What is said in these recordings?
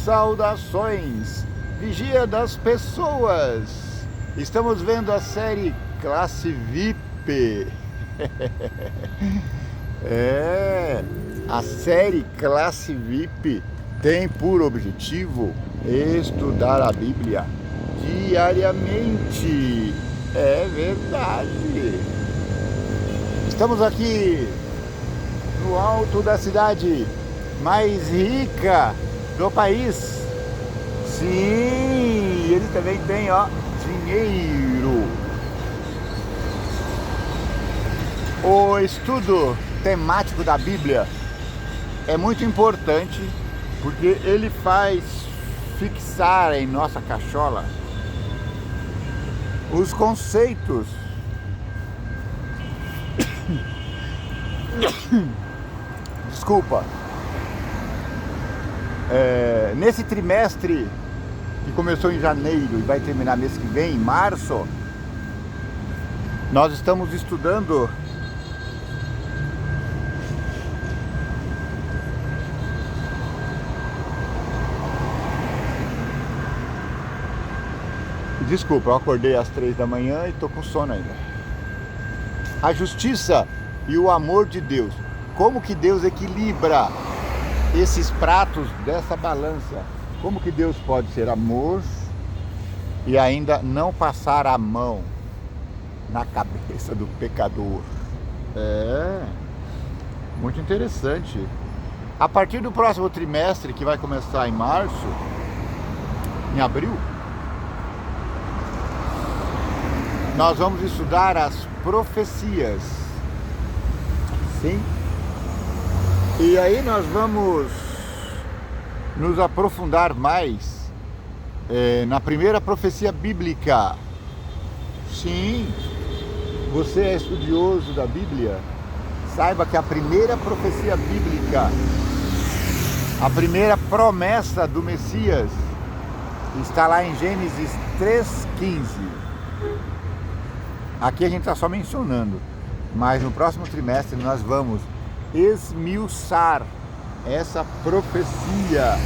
Saudações, Vigia das Pessoas. Estamos vendo a série Classe VIP. A série Classe VIP tem por objetivo estudar a Bíblia diariamente. É verdade. Estamos aqui no alto da cidade mais rica do país. Sim, ele também tem, dinheiro. O estudo temático da Bíblia é muito importante porque ele faz fixar em nossa cachola os conceitos desculpa. Nesse trimestre que começou em janeiro e vai terminar mês que vem, em março, nós estamos estudando desculpa, eu acordei às 3 da manhã e tô com sono ainda. A justiça e o amor de Deus. Como que Deus equilibra esses pratos dessa balança? Como que Deus pode ser amor e ainda não passar a mão na cabeça do pecador? Muito interessante. A partir do próximo trimestre, que vai começar em março, em abril, nós vamos estudar as profecias. Sim. E aí nós vamos nos aprofundar mais na primeira profecia bíblica. Sim, você é estudioso da Bíblia, saiba que a primeira profecia bíblica, a primeira promessa do Messias, está lá em Gênesis 3,15. Aqui a gente está só mencionando, mas no próximo trimestre nós vamos esmiuçar essa profecia.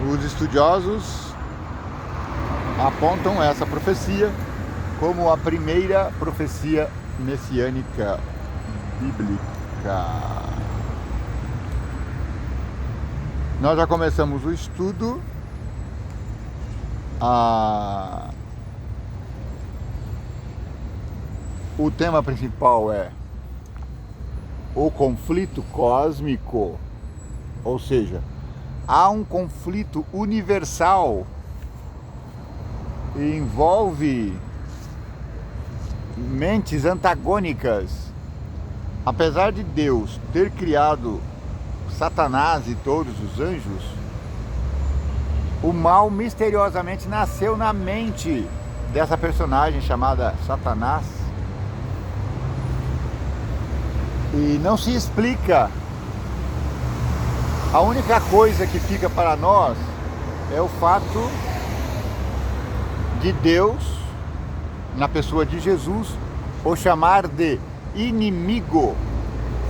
Os estudiosos apontam essa profecia como a primeira profecia messiânica bíblica. Nós já começamos o estudo. O tema principal é o conflito cósmico, ou seja, há um conflito universal e envolve mentes antagônicas. Apesar de Deus ter criado Satanás e todos os anjos, o mal misteriosamente nasceu na mente dessa personagem chamada Satanás. E não se explica. A única coisa que fica para nós é o fato de Deus, na pessoa de Jesus, o chamar de inimigo.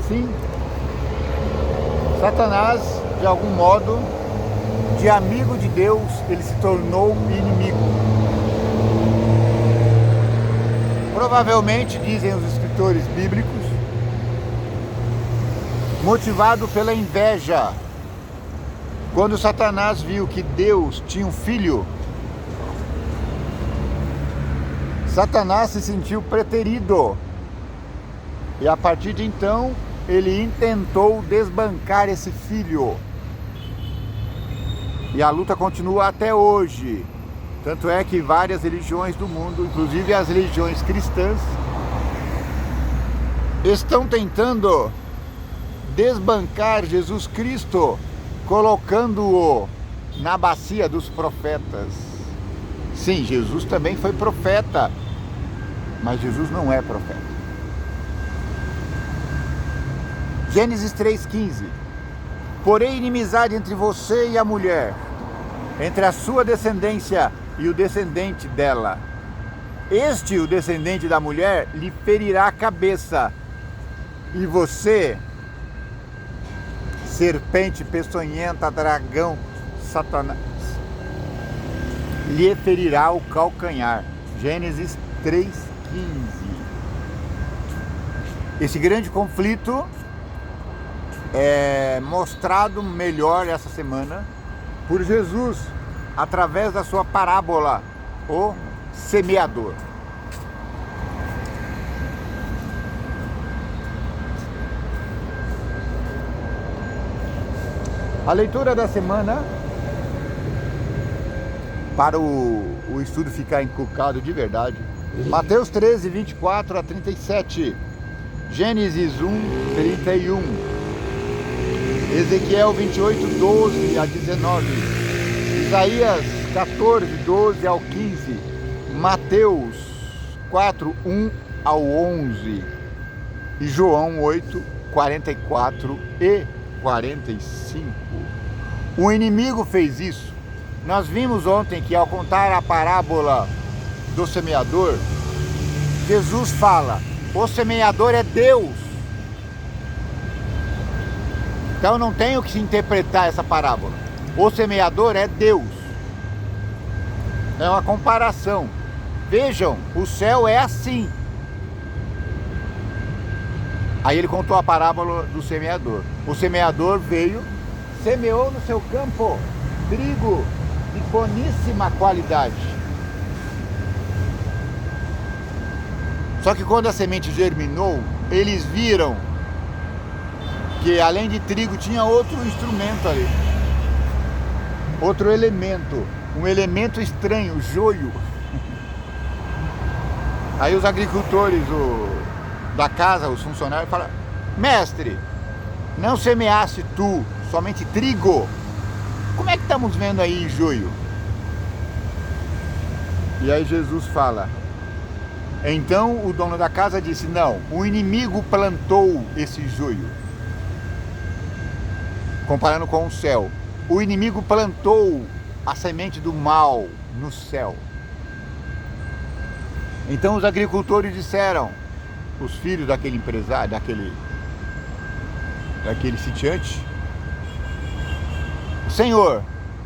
Sim, Satanás, de algum modo, de amigo de Deus, ele se tornou inimigo. Provavelmente, dizem os escritores bíblicos, motivado pela inveja. Quando Satanás viu que Deus tinha um filho, Satanás se sentiu preterido. E a partir de então, ele intentou desbancar esse filho. E a luta continua até hoje. Tanto é que várias religiões do mundo, inclusive as religiões cristãs, estão tentando desbancar Jesus Cristo, colocando-o na bacia dos profetas. Sim, Jesus também foi profeta, mas Jesus não é profeta. Gênesis 3,15. Porém, inimizade entre você e a mulher, entre a sua descendência e o descendente dela. Este, o descendente da mulher, lhe ferirá a cabeça, e você serpente peçonhenta, dragão, Satanás, lhe ferirá o calcanhar. Gênesis 3:15. Esse grande conflito é mostrado melhor essa semana por Jesus, através da sua parábola, o semeador. A leitura da semana, para o estudo ficar encucado de verdade, Mateus 13, 24 a 37, Gênesis 1, 31, Ezequiel 28, 12 a 19, Isaías 14, 12 ao 15, Mateus 4, 1 ao 11 e João 8, 44 e 45. O inimigo fez isso. Nós vimos ontem que, ao contar a parábola do semeador, Jesus fala: o semeador é Deus. Então não tenho que interpretar essa parábola. O semeador é Deus. É uma comparação. Vejam, o céu é assim. Aí ele contou a parábola do semeador. O semeador veio, semeou no seu campo trigo de boníssima qualidade. Só que quando a semente germinou, eles viram que além de trigo tinha outro instrumento ali, outro elemento, um elemento estranho, o joio. Aí os agricultores da casa, os funcionários, falaram: mestre, não semeaste tu somente trigo? Como é que estamos vendo aí joio? E aí Jesus fala: então o dono da casa disse: não, o inimigo plantou esse joio. Comparando com o céu, o inimigo plantou a semente do mal no céu. Então os agricultores disseram, os filhos daquele empresário, daquele sitiante: Senhor,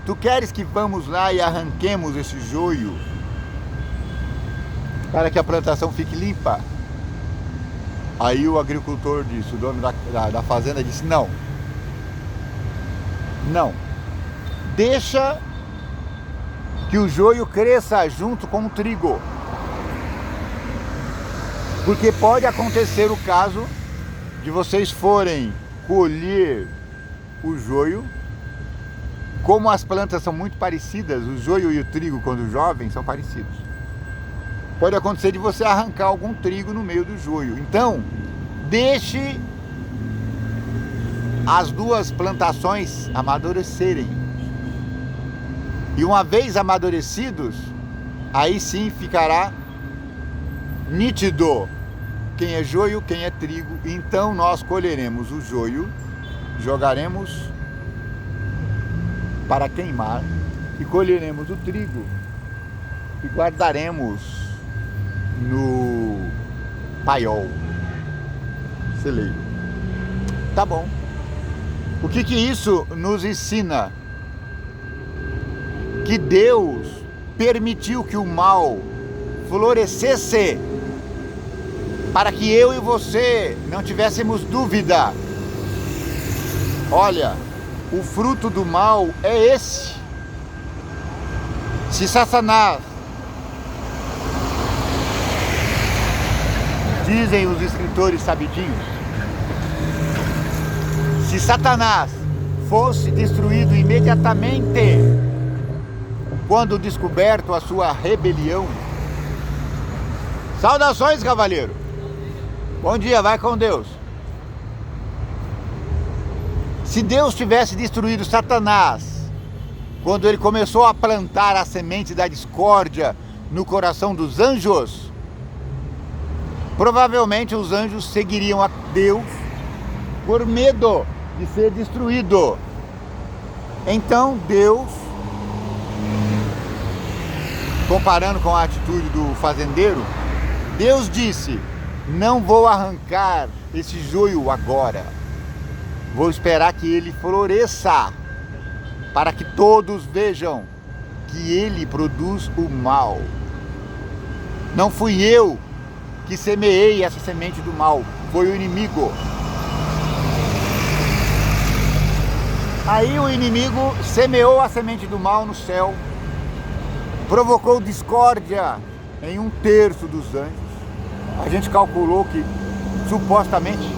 tu queres que vamos lá e arranquemos esse joio para que a plantação fique limpa? Aí o agricultor disse, o dono da fazenda disse: não, deixa que o joio cresça junto com o trigo, porque pode acontecer o caso de vocês forem colher o joio. Como as plantas são muito parecidas, o joio e o trigo, quando jovens, são parecidos. Pode acontecer de você arrancar algum trigo no meio do joio. Então, deixe as duas plantações amadurecerem. E uma vez amadurecidos, aí sim ficará nítido quem é joio, quem é trigo. Então nós colheremos o joio, jogaremos para queimar, e colheremos o trigo e guardaremos no paiol, celeiro. Tá bom. O que isso nos ensina? Que Deus permitiu que o mal florescesse para que eu e você não tivéssemos dúvida. Olha, o fruto do mal é esse. Se Satanás, dizem os escritores sabidinhos, se Satanás fosse destruído imediatamente quando descoberto a sua rebelião. Saudações, cavaleiro. Bom dia, vai com Deus. Se Deus tivesse destruído Satanás quando ele começou a plantar a semente da discórdia no coração dos anjos, provavelmente os anjos seguiriam a Deus por medo de ser destruído. Então Deus, comparando com a atitude do fazendeiro, Deus disse: não vou arrancar esse joio agora. Vou esperar que ele floresça, para que todos vejam que ele produz o mal. Não fui eu que semeei essa semente do mal, foi o inimigo. Aí o inimigo semeou a semente do mal no céu, provocou discórdia em 1/3 dos anjos. A gente calculou que, supostamente,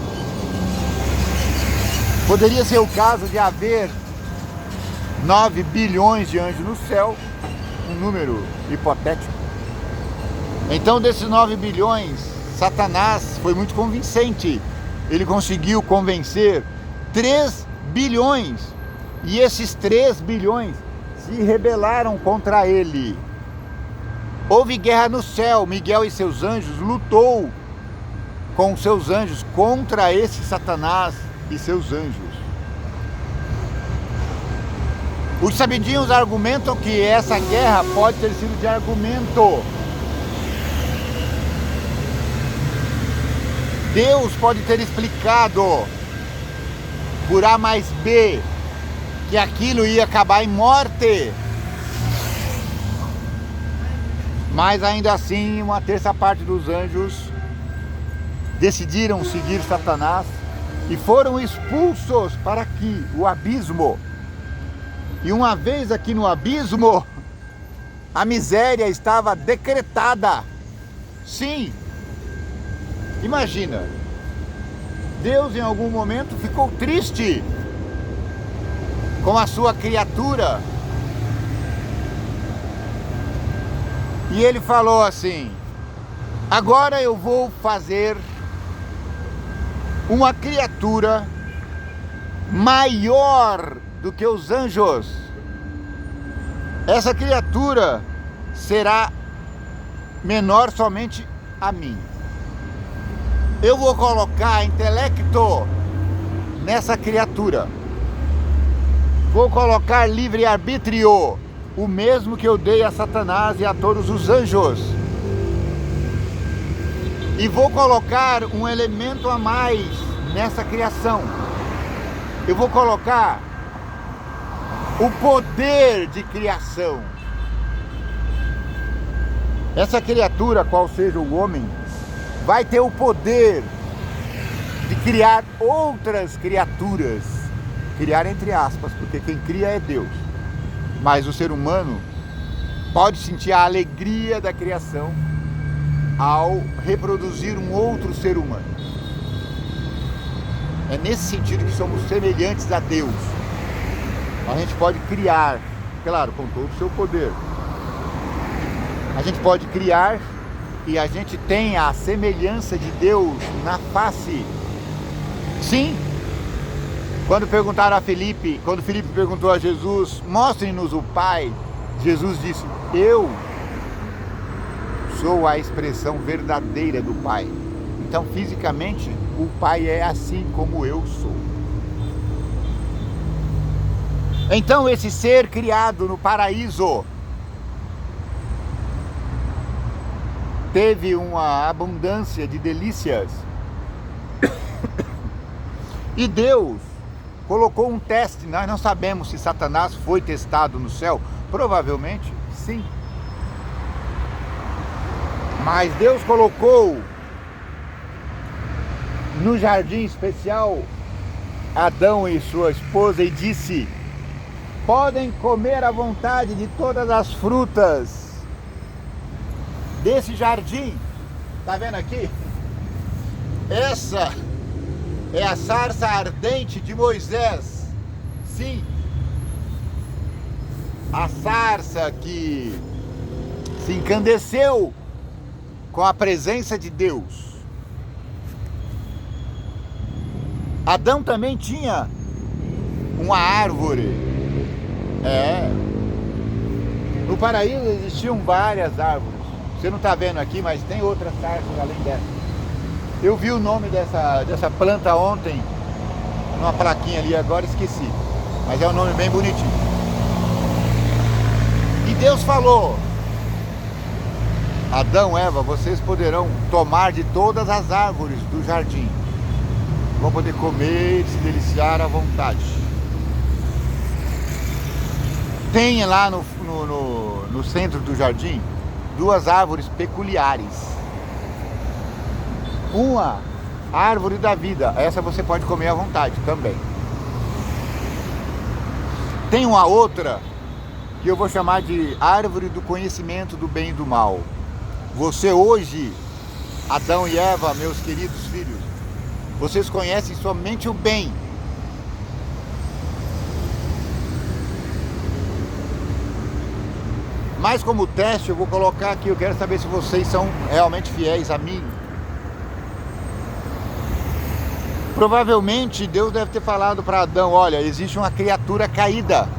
poderia ser o caso de haver 9 bilhões de anjos no céu, um número hipotético. Então, desses 9 bilhões, Satanás foi muito convincente. Ele conseguiu convencer 3 bilhões. E esses 3 bilhões se rebelaram contra ele. Houve guerra no céu. Miguel e seus anjos lutou com seus anjos contra esse Satanás e seus anjos. Os sabidinhos argumentam que essa guerra pode ter sido de argumento. Deus pode ter explicado por A mais B que aquilo ia acabar em morte. Mas ainda assim, 1/3 parte dos anjos decidiram seguir Satanás e foram expulsos para aqui, o abismo. E uma vez aqui no abismo, a miséria estava decretada. Sim, imagina, Deus em algum momento ficou triste com a sua criatura. E ele falou assim: agora eu vou fazer uma criatura maior do que os anjos. Essa criatura será menor somente a mim. Eu vou colocar intelecto nessa criatura. Vou colocar livre-arbítrio, o mesmo que eu dei a Satanás e a todos os anjos. E vou colocar um elemento a mais nessa criação. Eu vou colocar o poder de criação. Essa criatura, qual seja o homem, vai ter o poder de criar outras criaturas. Criar entre aspas, porque quem cria é Deus. Mas o ser humano pode sentir a alegria da criação ao reproduzir um outro ser humano. É nesse sentido que somos semelhantes a Deus. A gente pode criar, claro, com todo o seu poder. A gente pode criar e a gente tem a semelhança de Deus na face. Sim. Quando perguntaram a Filipe, quando Filipe perguntou a Jesus, mostre-nos o Pai, Jesus disse: eu sou a expressão verdadeira do Pai. Então, fisicamente, o Pai é assim como eu sou. Então, esse ser criado no paraíso teve uma abundância de delícias. E Deus colocou um teste. Nós não sabemos se Satanás foi testado no céu. Provavelmente, sim. Mas Deus colocou no jardim especial Adão e sua esposa e disse: podem comer à vontade de todas as frutas desse jardim. Tá vendo aqui? Essa é a sarça ardente de Moisés. Sim. A sarça que se encandeceu com a presença de Deus. Adão também tinha uma árvore. No paraíso existiam várias árvores. Você não está vendo aqui, mas tem outras sarsas além dessa. Eu vi o nome dessa planta ontem, numa plaquinha ali, agora esqueci. Mas é um nome bem bonitinho. E Deus falou: Adão, Eva, vocês poderão tomar de todas as árvores do jardim, vão poder comer e se deliciar à vontade. Tem lá no centro do jardim 2 árvores peculiares. Uma, a árvore da vida, essa você pode comer à vontade também. Tem uma outra que eu vou chamar de árvore do conhecimento do bem e do mal. Você hoje, Adão e Eva, meus queridos filhos, vocês conhecem somente o bem. Mas como teste eu vou colocar aqui, eu quero saber se vocês são realmente fiéis a mim. Provavelmente Deus deve ter falado para Adão, olha, existe uma criatura caída.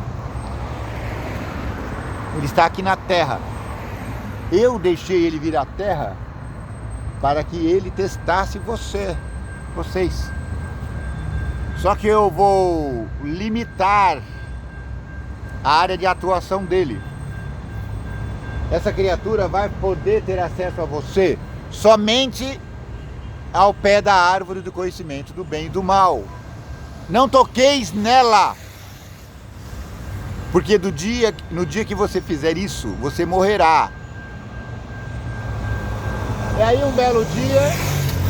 Ele está aqui na terra. Eu deixei ele vir à terra para que ele testasse vocês. Só que eu vou limitar a área de atuação dele. Essa criatura vai poder ter acesso a você somente ao pé da árvore do conhecimento do bem e do mal. Não toqueis nela, porque no dia que você fizer isso, você morrerá. E aí um belo dia,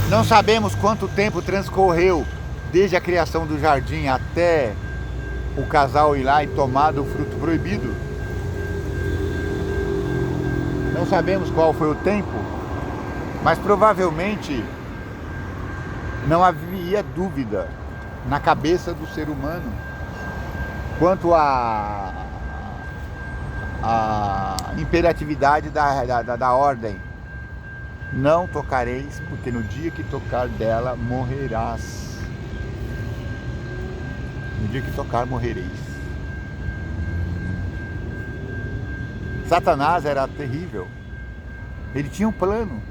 não sabemos quanto tempo transcorreu desde a criação do jardim até o casal ir lá e tomar do fruto proibido. Não sabemos qual foi o tempo, mas provavelmente não havia dúvida na cabeça do ser humano quanto à imperatividade da ordem. Não tocareis, porque no dia que tocar dela, morrerás. No dia que tocar, morrereis. Satanás era terrível. Ele tinha um plano.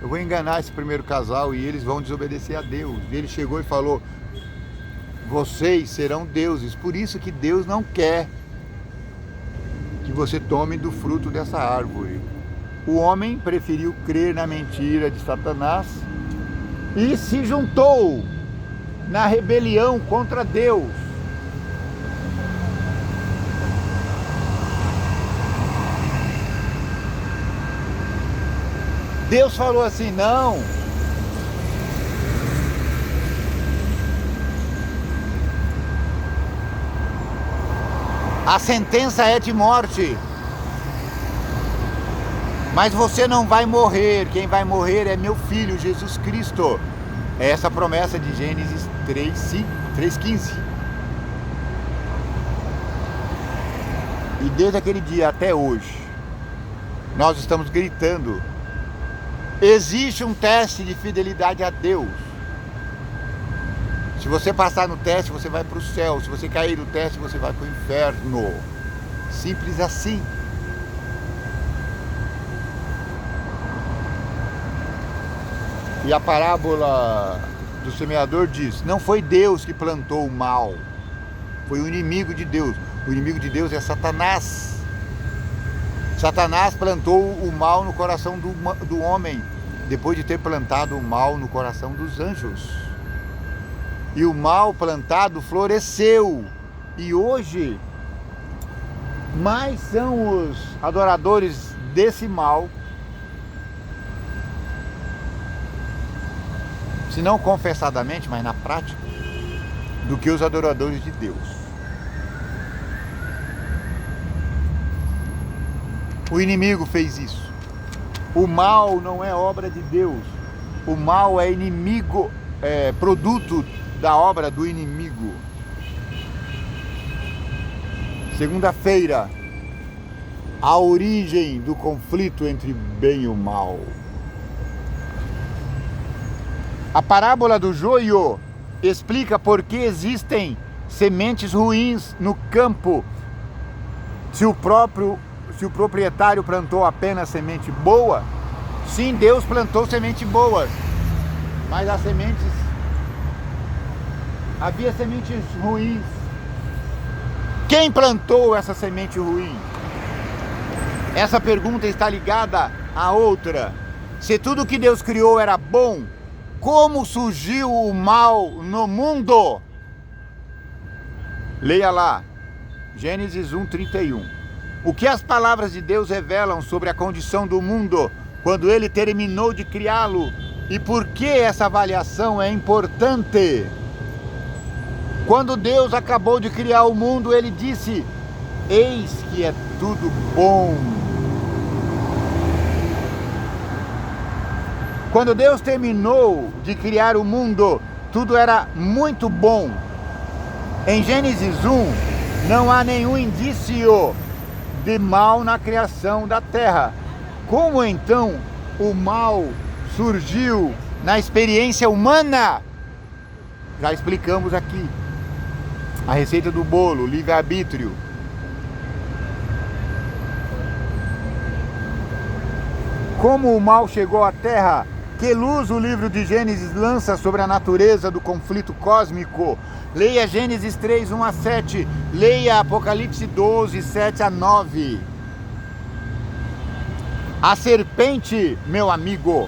Eu vou enganar esse primeiro casal e eles vão desobedecer a Deus. E ele chegou e falou, vocês serão deuses. Por isso que Deus não quer que você tome do fruto dessa árvore. O homem preferiu crer na mentira de Satanás e se juntou na rebelião contra Deus. Deus falou assim, não. A sentença é de morte. Mas você não vai morrer, quem vai morrer é meu filho, Jesus Cristo. É essa a promessa de Gênesis 3:15. E desde aquele dia até hoje, nós estamos gritando, existe um teste de fidelidade a Deus. Se você passar no teste, você vai para o céu. Se você cair no teste, você vai para o inferno. Simples assim. E a parábola do semeador diz, não foi Deus que plantou o mal, foi o inimigo de Deus. O inimigo de Deus é Satanás. Satanás plantou o mal no coração do homem, depois de ter plantado o mal no coração dos anjos. E o mal plantado floresceu. E hoje, mais são os adoradores desse mal, se não confessadamente, mas na prática, do que os adoradores de Deus. O inimigo fez isso. O mal não é obra de Deus. O mal é inimigo, é produto da obra do inimigo. Segunda-feira, a origem do conflito entre bem e o mal. A parábola do joio explica por que existem sementes ruins no campo, se o proprietário plantou apenas semente boa. Sim, Deus plantou sementes boas, mas havia sementes ruins. Quem plantou essa semente ruim? Essa pergunta está ligada à outra. Se tudo que Deus criou era bom, como surgiu o mal no mundo. Leia lá, Gênesis 1:31. O que as palavras de Deus revelam sobre a condição do mundo quando ele terminou de criá-lo e por que essa avaliação é importante? Quando Deus acabou de criar o mundo, ele disse: eis que é tudo bom. Quando Deus terminou de criar o mundo, tudo era muito bom. Em Gênesis 1, não há nenhum indício de mal na criação da terra. Como então o mal surgiu na experiência humana? Já explicamos aqui. A receita do bolo, livre-arbítrio. Como o mal chegou à terra? Que luz o livro de Gênesis lança sobre a natureza do conflito cósmico? Leia Gênesis 3, 1-7. Leia Apocalipse 12, 7-9. A serpente, meu amigo,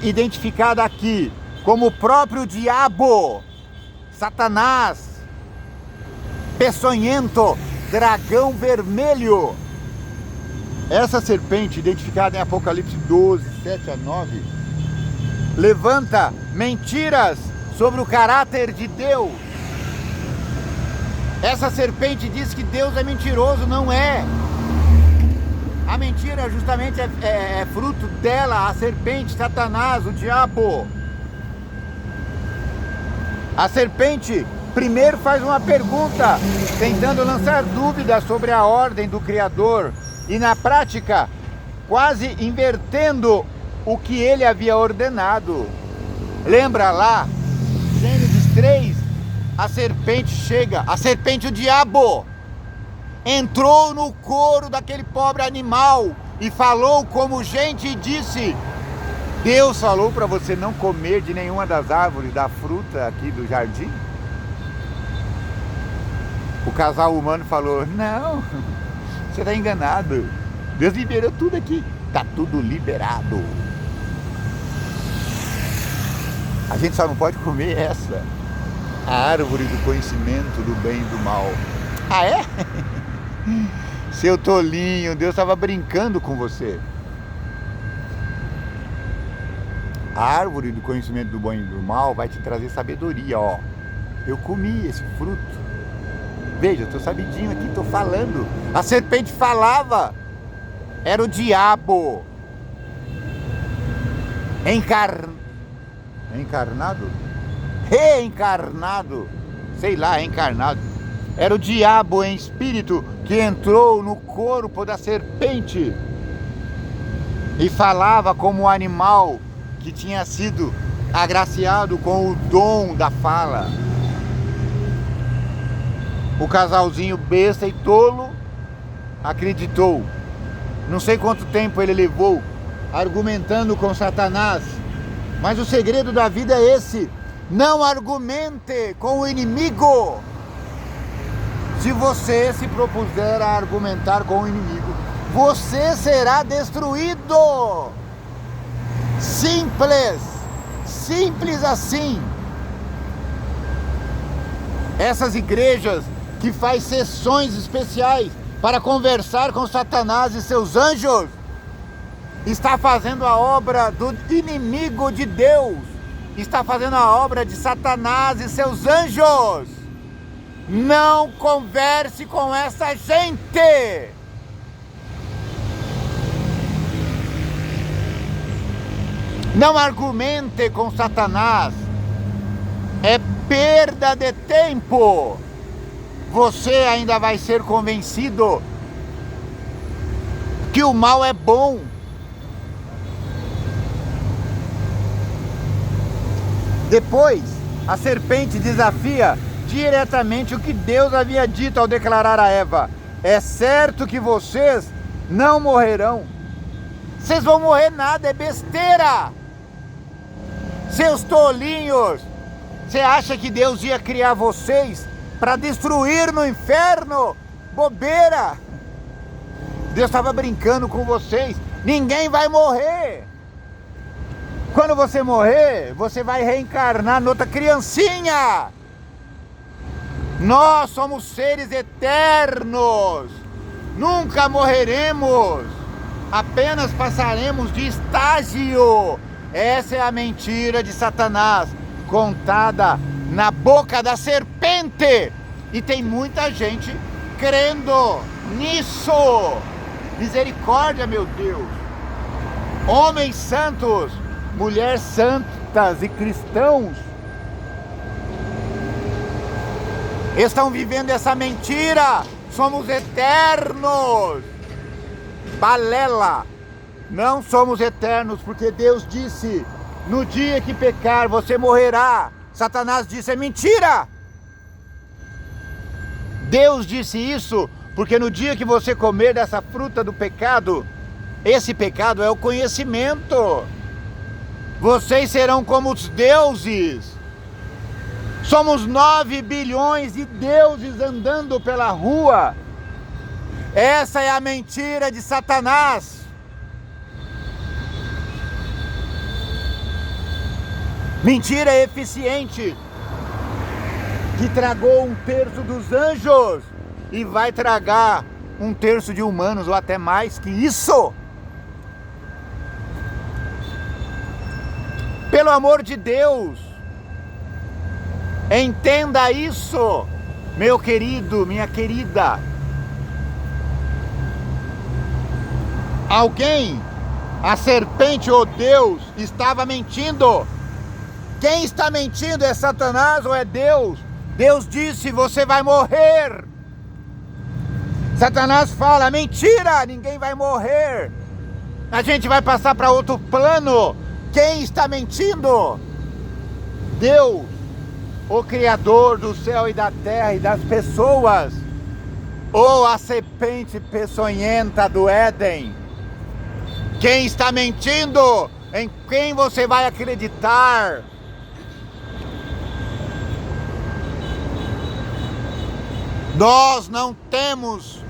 identificada aqui como o próprio diabo, Satanás, peçonhento, dragão vermelho. Essa serpente, identificada em Apocalipse 12, 7-9, levanta mentiras sobre o caráter de Deus. Essa serpente diz que Deus é mentiroso, não é. A mentira justamente é fruto dela, a serpente, Satanás, o diabo. A serpente primeiro faz uma pergunta, tentando lançar dúvidas sobre a ordem do Criador e na prática, quase invertendo o que ele havia ordenado. Lembra lá, Gênesis 3, a serpente chega, a serpente, o diabo, entrou no couro daquele pobre animal e falou como gente e disse: Deus falou para você não comer de nenhuma das árvores da fruta aqui do jardim? O casal humano falou: não, você está enganado. Deus liberou tudo aqui, está tudo liberado. A gente só não pode comer essa, a árvore do conhecimento do bem e do mal. Ah, é? Seu tolinho, Deus estava brincando com você. A árvore do conhecimento do bem e do mal vai te trazer sabedoria, ó. Eu comi esse fruto. Veja, estou sabidinho aqui, estou falando. A serpente falava. Era o diabo. Encarnado? Reencarnado. Sei lá, encarnado. Era o diabo em espírito que entrou no corpo da serpente e falava como um animal que tinha sido agraciado com o dom da fala. O casalzinho besta e tolo acreditou. Não sei quanto tempo ele levou argumentando com Satanás, mas o segredo da vida é esse: não argumente com o inimigo. Se você se propuser a argumentar com o inimigo, você será destruído. Simples assim. Essas igrejas que faz sessões especiais para conversar com Satanás e seus anjos, está fazendo a obra do inimigo de Deus, está fazendo a obra de Satanás e seus anjos. Não converse com essa gente. Não argumente com Satanás. É perda de tempo. Você ainda vai ser convencido que o mal é bom. Depois, a serpente desafia diretamente o que Deus havia dito ao declarar a Eva: é certo que vocês não morrerão. Vocês vão morrer nada, é besteira. Seus tolinhos. Você acha que Deus ia criar vocês para destruir no inferno? Bobeira. Deus estava brincando com vocês. Ninguém vai morrer. Quando você morrer, você vai reencarnar noutra criancinha. Nós somos seres eternos. Nunca morreremos. Apenas passaremos de estágio. Essa é a mentira de Satanás, contada na boca da serpente. E tem muita gente crendo nisso. Misericórdia, meu Deus. Homens santos, mulheres santas e cristãos estão vivendo essa mentira. Somos eternos. Balela. Não somos eternos, porque Deus disse: no dia que pecar você morrerá. Satanás disse: é mentira. Deus disse isso porque no dia que você comer dessa fruta do pecado, esse pecado é o conhecimento. Vocês serão como os deuses. Somos 9 bilhões de deuses andando pela rua. Essa é a mentira de Satanás. Mentira eficiente, que tragou 1/3 dos anjos e vai tragar 1/3 de humanos, ou até mais que isso. Pelo amor de Deus, entenda isso, meu querido, minha querida. Alguém, a serpente ou Deus, estava mentindo. Quem está mentindo é Satanás ou é Deus? Deus disse: você vai morrer. Satanás fala: mentira, ninguém vai morrer. A gente vai passar para outro plano. Quem está mentindo? Deus, o Criador do céu e da terra e das pessoas. Ou a serpente peçonhenta do Éden. Quem está mentindo? Em quem você vai acreditar? Nós não temos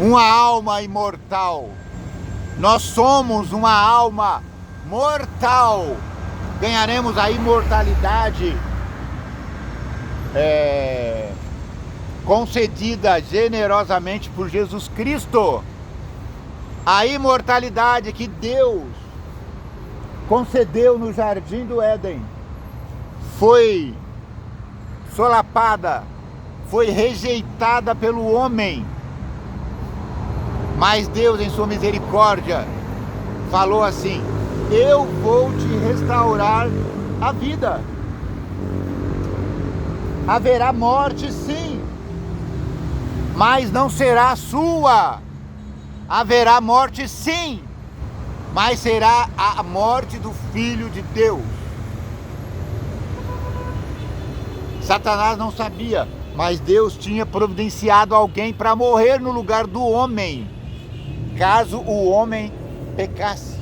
uma alma imortal. Nós somos uma alma mortal. Ganharemos a imortalidade concedida generosamente por Jesus Cristo. A imortalidade que Deus concedeu no jardim do Éden foi solapada, foi rejeitada pelo homem. Mas Deus, em sua misericórdia, falou assim: eu vou te restaurar a vida. Haverá morte, sim, mas não será sua. Haverá morte, sim, mas será a morte do Filho de Deus. Satanás não sabia, mas Deus tinha providenciado alguém para morrer no lugar do homem, caso o homem pecasse.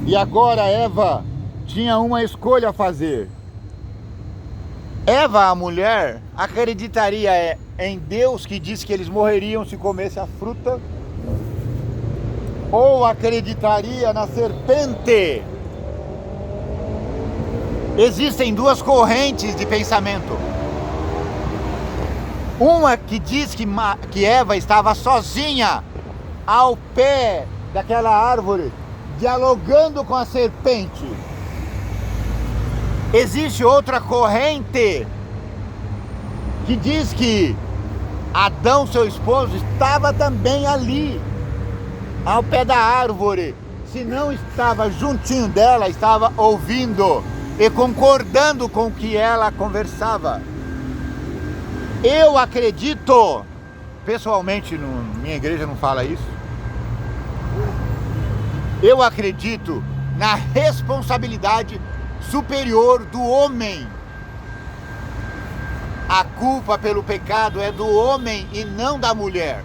E agora Eva tinha uma escolha a fazer. Eva, a mulher, acreditaria em Deus, que disse que eles morreriam se comesse a fruta, ou acreditaria na serpente? Existem duas correntes de pensamento. Uma que diz que Eva estava sozinha ao pé daquela árvore, dialogando com a serpente. Existe outra corrente que diz que Adão, seu esposo, estava também ali, ao pé da árvore. Se não estava juntinho dela, estava ouvindo e concordando com o que ela conversava. Eu acredito, pessoalmente, minha igreja não fala isso. Eu acredito na responsabilidade superior do homem. A culpa pelo pecado é do homem e não da mulher.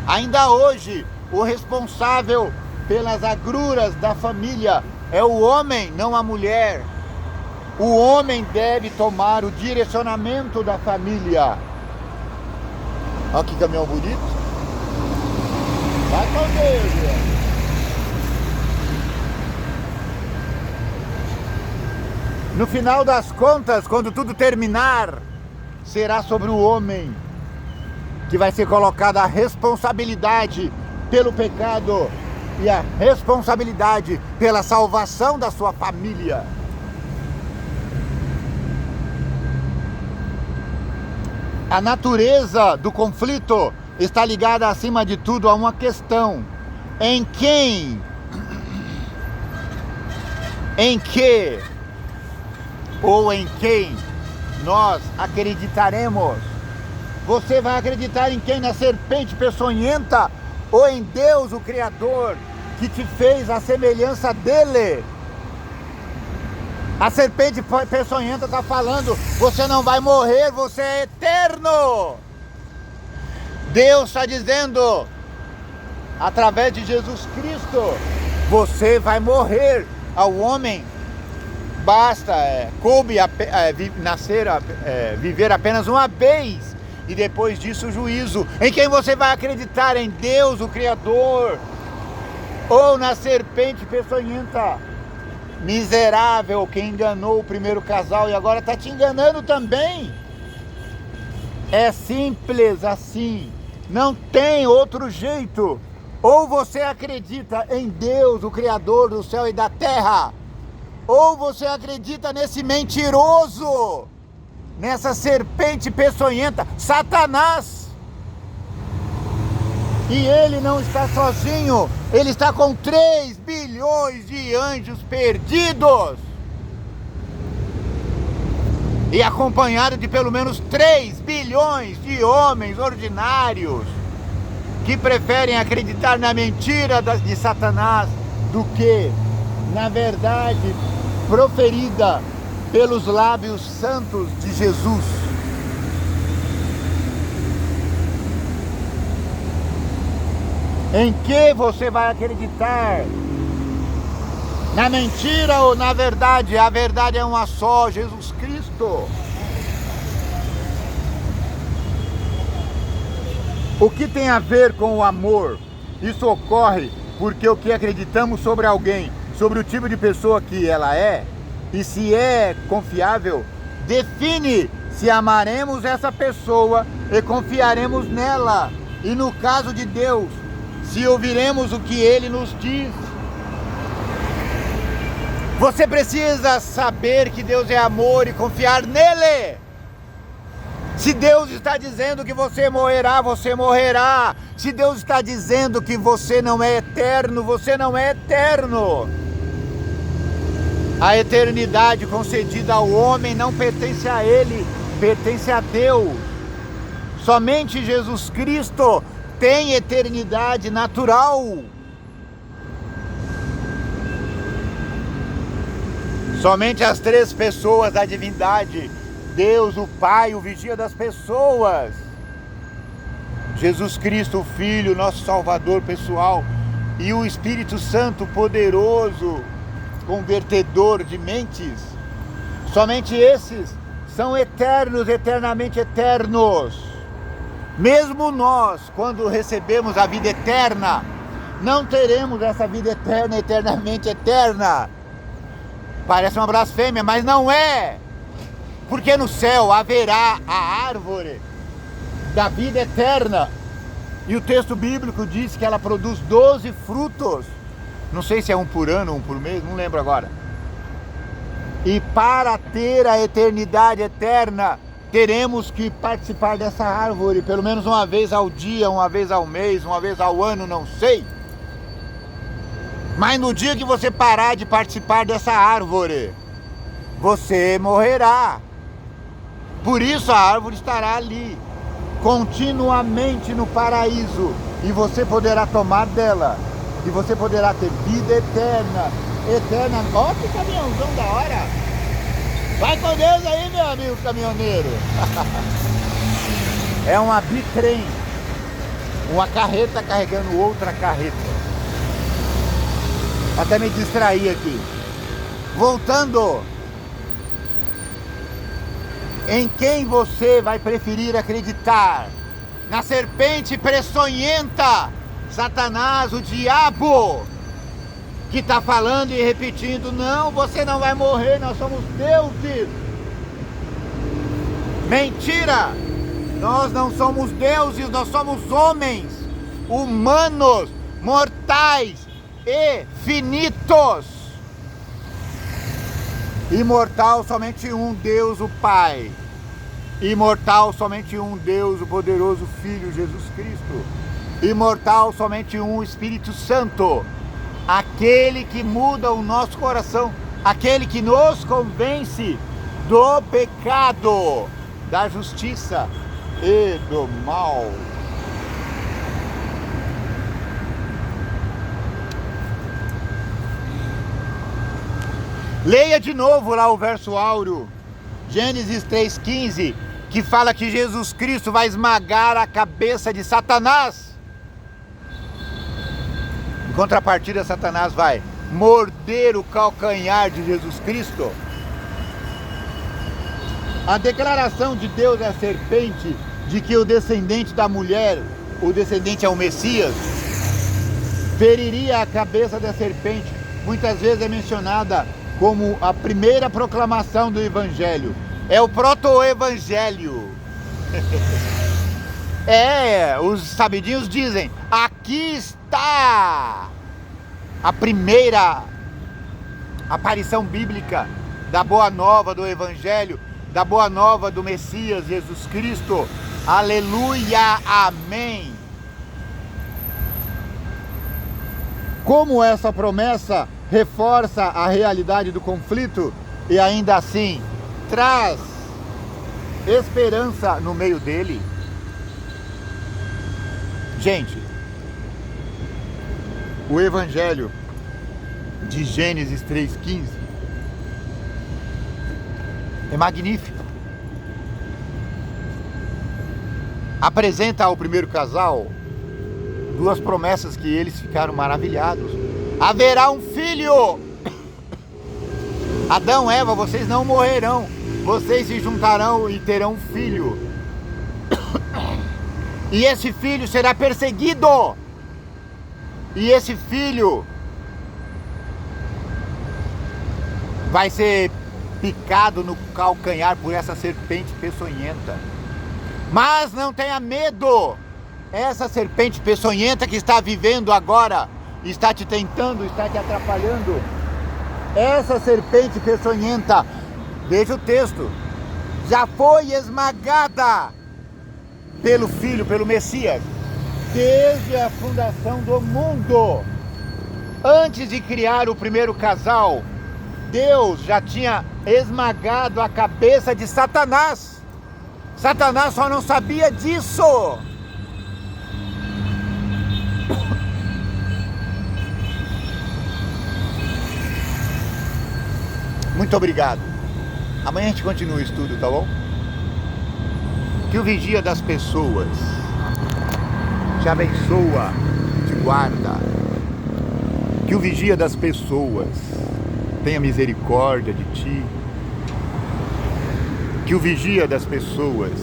Ainda hoje, o responsável pelas agruras da família é o homem, não a mulher. O homem deve tomar o direcionamento da família. Olha que caminhão bonito. Vai com Deus, Deus. No final das contas, quando tudo terminar, será sobre o homem que vai ser colocada a responsabilidade pelo pecado e a responsabilidade pela salvação da sua família. A natureza do conflito está ligada, acima de tudo, a uma questão: em que ou em quem nós acreditaremos? Você vai acreditar em quem? Na serpente peçonhenta ou em Deus, o Criador, que te fez a semelhança dele? A serpente peçonhenta está falando: você não vai morrer, você é eterno. Deus está dizendo, através de Jesus Cristo, você vai morrer. Ao homem basta, viver apenas uma vez, e depois disso o juízo. Em quem você vai acreditar? Em Deus, o Criador, ou na serpente peçonhenta? Miserável que enganou o primeiro casal e agora está te enganando também. É simples assim, não tem outro jeito. Ou você acredita em Deus, o Criador do céu e da terra, ou você acredita nesse mentiroso, nessa serpente peçonhenta, Satanás. E ele não está sozinho, ele está com 3 bilhões de anjos perdidos. E acompanhado de pelo menos 3 bilhões de homens ordinários que preferem acreditar na mentira de Satanás do que na verdade proferida pelos lábios santos de Jesus. Em que você vai acreditar? Na mentira ou na verdade? A verdade é uma só, Jesus Cristo. O que tem a ver com o amor? Isso ocorre porque o que acreditamos sobre alguém, sobre o tipo de pessoa que ela é, e se é confiável, define se amaremos essa pessoa e confiaremos nela. E no caso de Deus, se ouviremos o que Ele nos diz. Você precisa saber que Deus é amor e confiar nele. Se Deus está dizendo que você morrerá, você morrerá. Se Deus está dizendo que você não é eterno, você não é eterno. A eternidade concedida ao homem não pertence a ele, pertence a Deus. Somente Jesus Cristo tem eternidade natural. Somente as 3 pessoas da divindade, Deus, o Pai, o vigia das pessoas, Jesus Cristo, o Filho, nosso Salvador pessoal, e o Espírito Santo poderoso, convertedor de mentes, somente esses são eternos, eternamente eternos. Mesmo nós, quando recebemos a vida eterna, não teremos essa vida eterna, eternamente eterna. Parece uma blasfêmia, mas não é. Porque no céu haverá a árvore da vida eterna. E o texto bíblico diz que ela produz 12 frutos. Não sei se é um por ano, um por mês, não lembro agora. E para ter a eternidade eterna, teremos que participar dessa árvore, pelo menos uma vez ao dia, uma vez ao mês, uma vez ao ano, não sei. Mas no dia que você parar de participar dessa árvore, você morrerá. Por isso a árvore estará ali, continuamente no paraíso, e você poderá tomar dela, e você poderá ter vida eterna, eterna. Ó, que caminhãozão da hora! Vai com Deus aí, meu amigo caminhoneiro! É uma bitrem, uma carreta carregando outra carreta. Até me distrair aqui. Voltando, em quem você vai preferir acreditar? Na serpente peçonhenta, Satanás, o diabo, que está falando e repetindo: não, você não vai morrer, nós somos deuses. Mentira! Nós não somos deuses, nós somos homens, humanos, mortais e finitos. Imortal somente um Deus, o Pai. Imortal somente um Deus, o poderoso Filho, Jesus Cristo. Imortal somente um Espírito Santo. Aquele que muda o nosso coração, aquele que nos convence do pecado, da justiça e do mal. Leia de novo lá o verso áureo, Gênesis 3,15, que fala que Jesus Cristo vai esmagar a cabeça de Satanás. Em contrapartida, Satanás vai morder o calcanhar de Jesus Cristo. A declaração de Deus à serpente de que o descendente da mulher, o descendente é o Messias, feriria a cabeça da serpente, muitas vezes é mencionada como a primeira proclamação do Evangelho. É o proto-evangelho. Os sabidinhos dizem: aqui está a primeira aparição bíblica da boa nova do Evangelho, da boa nova do Messias Jesus Cristo. Aleluia, amém. Como essa promessa reforça a realidade do conflito e ainda assim traz esperança no meio dele. Gente, o Evangelho de Gênesis 3,15 é magnífico. Apresenta ao primeiro casal duas promessas que eles ficaram maravilhados. Haverá um filho. Adão, Eva, vocês não morrerão. Vocês se juntarão e terão um filho. E esse filho será perseguido. E esse filho vai ser picado no calcanhar por essa serpente peçonhenta. Mas não tenha medo. Essa serpente peçonhenta que está vivendo agora, está te tentando, está te atrapalhando. Essa serpente peçonhenta, veja o texto, já foi esmagada pelo Filho, pelo Messias, desde a fundação do mundo. Antes de criar o primeiro casal, Deus já tinha esmagado a cabeça de Satanás. Satanás só não sabia disso. Muito obrigado. Amanhã a gente continua o estudo, tá bom? Que o vigia das pessoas te abençoa, te guarda. Que o vigia das pessoas tenha misericórdia de ti. Que o vigia das pessoas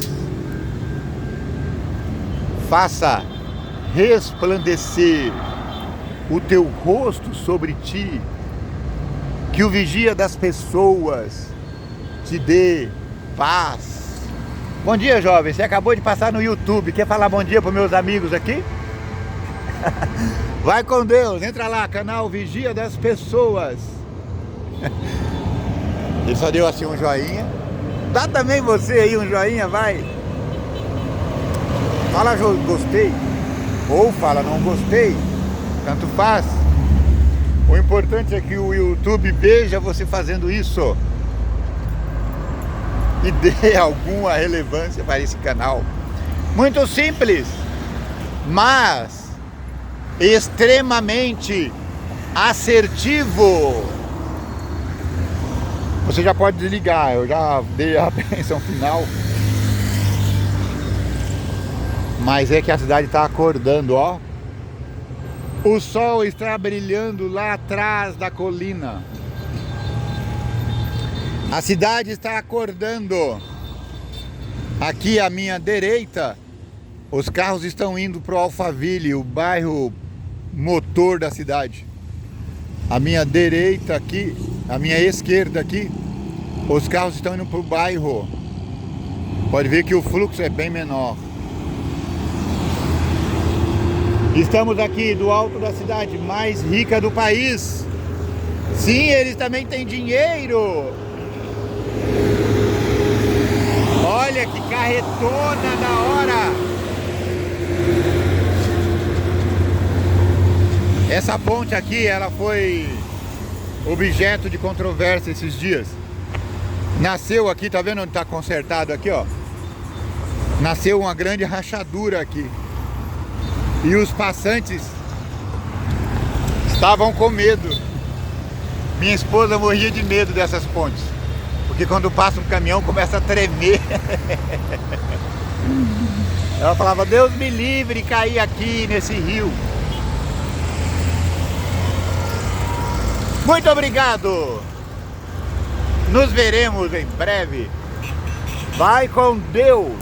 faça resplandecer o teu rosto sobre ti. Que o vigia das pessoas te dê paz. Bom dia, jovem. Você acabou de passar no YouTube. Quer falar bom dia para meus amigos aqui? Vai com Deus. Entra lá, canal Vigia das Pessoas. Ele só deu assim um joinha. Dá também você aí um joinha, vai. Fala gostei. Ou fala não gostei. Tanto faz. O importante é que o YouTube veja você fazendo isso e dê alguma relevância para esse canal. Muito simples, mas extremamente assertivo. Você já pode desligar, eu já dei a bênção final. Mas é que a cidade está acordando, ó. O sol está brilhando lá atrás da colina. A cidade está acordando. Aqui à minha direita, os carros estão indo para o Alphaville, o bairro motor da cidade. A minha direita aqui, a minha esquerda aqui, os carros estão indo para o bairro. Pode ver que o fluxo é bem menor. Estamos aqui do alto da cidade mais rica do país. Sim, eles também têm dinheiro. Olha que carretona da hora. Essa ponte aqui, ela foi objeto de controvérsia esses dias. Nasceu aqui, tá vendo onde tá consertado aqui, ó? Nasceu uma grande rachadura aqui. E os passantes estavam com medo. Minha esposa morria de medo dessas pontes, porque quando passa um caminhão começa a tremer. Ela falava, Deus me livre de cair aqui nesse rio. Muito obrigado. Nos veremos em breve. Vai com Deus.